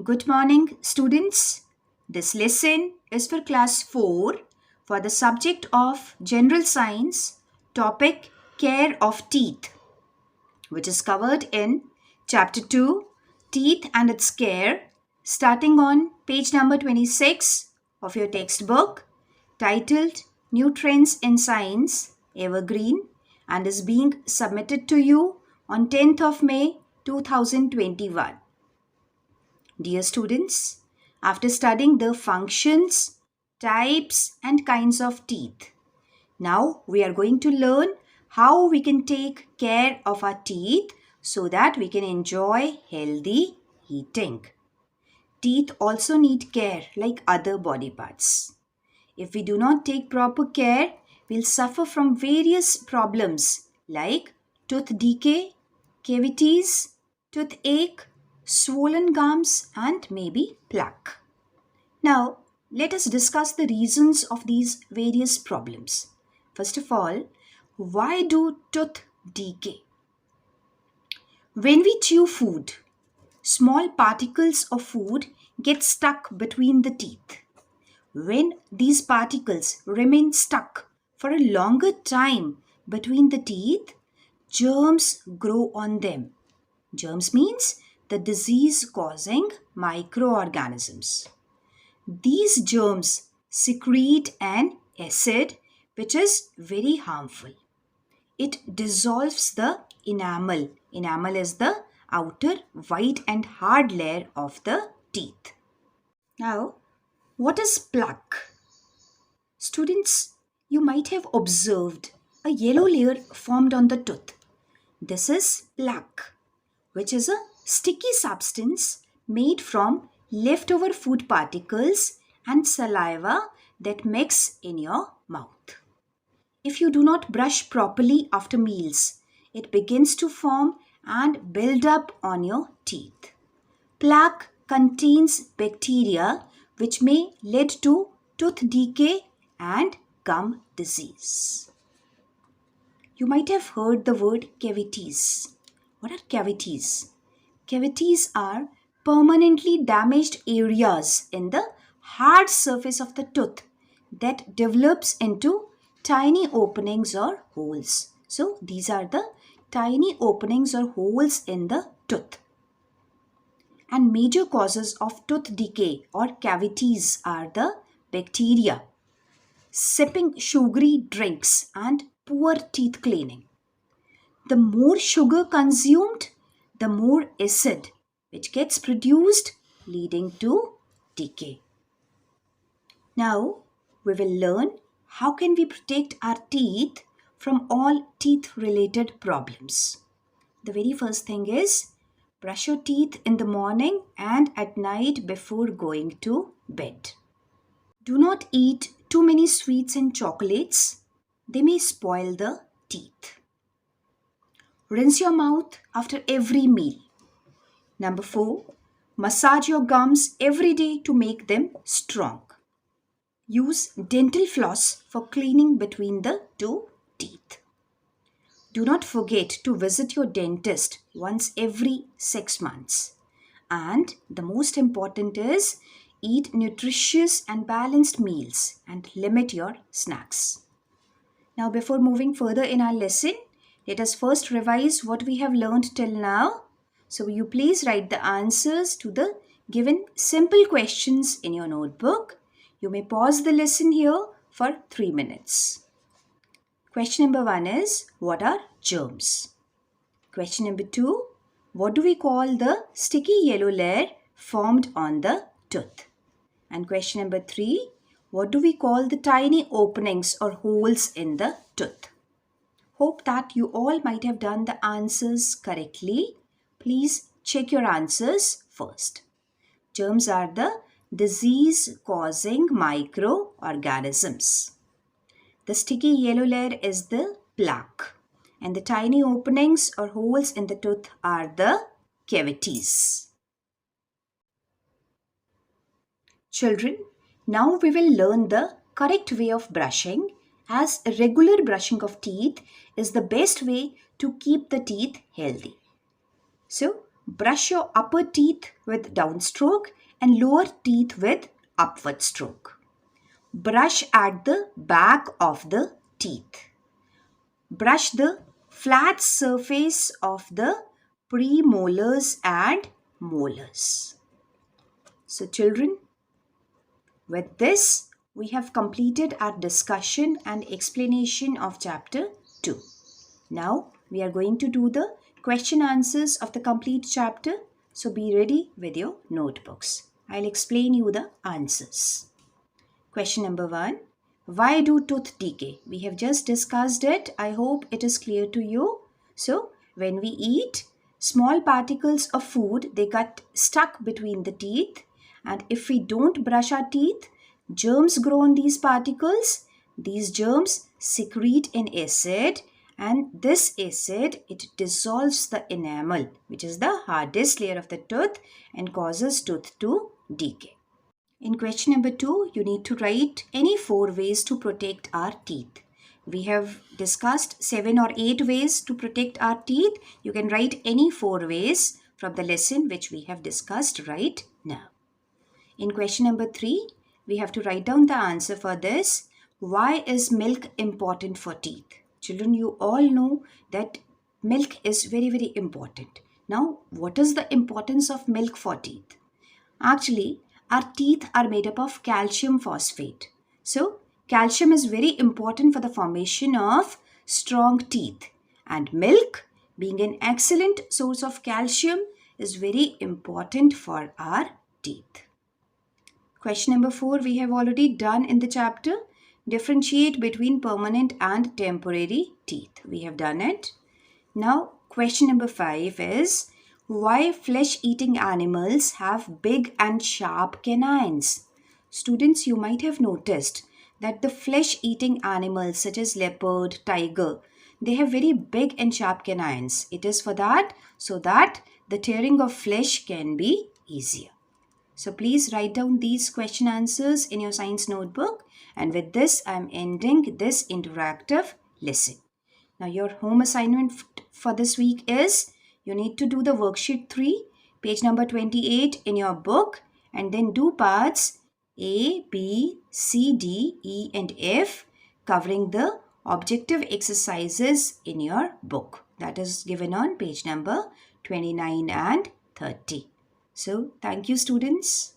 Good morning, students. This lesson is for class 4 for the subject of General Science, topic Care of Teeth, which is covered in chapter 2, Teeth and its Care, starting on page number 26 of your textbook, titled New Trends in Science, Evergreen, and is being submitted to you on 10th of May 2021. Dear students, after studying the functions, types, and kinds of teeth, now we are going to learn how we can take care of our teeth so that we can enjoy healthy eating. Teeth also need care like other body parts. If we do not take proper care, we'll suffer from various problems like tooth decay, cavities, toothache, swollen gums, and maybe plaque. Now, let us discuss the reasons of these various problems. First of all, why do tooth decay? When we chew food, small particles of food get stuck between the teeth. When these particles remain stuck for a longer time between the teeth, germs grow on them. Germs means the disease causing microorganisms. These germs secrete an acid which is very harmful. It dissolves the enamel. Enamel is the outer white and hard layer of the teeth. Now, what is plaque? Students, you might have observed a yellow layer formed on the tooth. This is plaque, which is a sticky substance made from leftover food particles and saliva that mix in your mouth. If you do not brush properly after meals, it begins to form and build up on your teeth. Plaque contains bacteria which may lead to tooth decay and gum disease. You might have heard the word cavities. What are cavities? Cavities are permanently damaged areas in the hard surface of the tooth that develops into tiny openings or holes. So these are the tiny openings or holes in the tooth. And major causes of tooth decay or cavities are the bacteria, sipping sugary drinks, and poor teeth cleaning. The more sugar consumed, the more acid which gets produced, leading to decay. Now we will learn how can we protect our teeth from all teeth related problems. The very first thing is brush your teeth in the morning and at night before going to bed. Do not eat too many sweets and chocolates. They may spoil the teeth. Rinse your mouth after every meal. Number 4, massage your gums every day to make them strong. Use dental floss for cleaning between the two teeth. Do not forget to visit your dentist once every 6 months. And the most important is eat nutritious and balanced meals and limit your snacks. Now, before moving further in our lesson, let us first revise what we have learned till now. So, will you please write the answers to the given simple questions in your notebook? You may pause the lesson here for 3 minutes. Question number 1 is, what are germs? Question number 2, what do we call the sticky yellow layer formed on the tooth? And question number 3, what do we call the tiny openings or holes in the tooth? Hope that you all might have done the answers correctly. Please check your answers first. Germs are the disease-causing microorganisms. The sticky yellow layer is the plaque, and the tiny openings or holes in the tooth are the cavities. Children, now we will learn the correct way of brushing, as regular brushing of teeth is the best way to keep the teeth healthy. So, Brush your upper teeth with downstroke and lower teeth with upward stroke. Brush at the back of the teeth. Brush the flat surface of the premolars and molars. So children, with this, we have completed our discussion and explanation of chapter 2. Now, we are going to do the question answers of the complete chapter. So, be ready with your notebooks. I'll explain you the answers. Question number 1. Why do tooth decay? We have just discussed it. I hope it is clear to you. So, when we eat, small particles of food, they get stuck between the teeth. And if we don't brush our teeth, germs grow on these particles. These germs secrete an acid, and this acid, it dissolves the enamel, which is the hardest layer of the tooth, and causes tooth to decay. In question number 2, you need to write any 4 ways to protect our teeth. We have discussed 7 or 8 ways to protect our teeth. You can write any 4 ways from the lesson which we have discussed right now. In question number 3, we have to write down the answer for this. Why is milk important for teeth? Children, you all know that milk is very, very important. Now, what is the importance of milk for teeth? Actually, our teeth are made up of calcium phosphate. So, calcium is very important for the formation of strong teeth. And milk, being an excellent source of calcium, is very important for our teeth. Question number 4 we have already done in the chapter. Differentiate between permanent and temporary teeth. We have done it. Now, question number 5 is why flesh-eating animals have big and sharp canines? Students, you might have noticed that the flesh-eating animals such as leopard, tiger, they have very big and sharp canines. It is for that, so that the tearing of flesh can be easier. So please write down these question answers in your science notebook. And with this, I am ending this interactive lesson. Now your home assignment for this week is you need to do the worksheet 3, page number 28 in your book, and then do parts A, B, C, D, E and F covering the objective exercises in your book. That is given on page number 29 and 30. So, thank you students.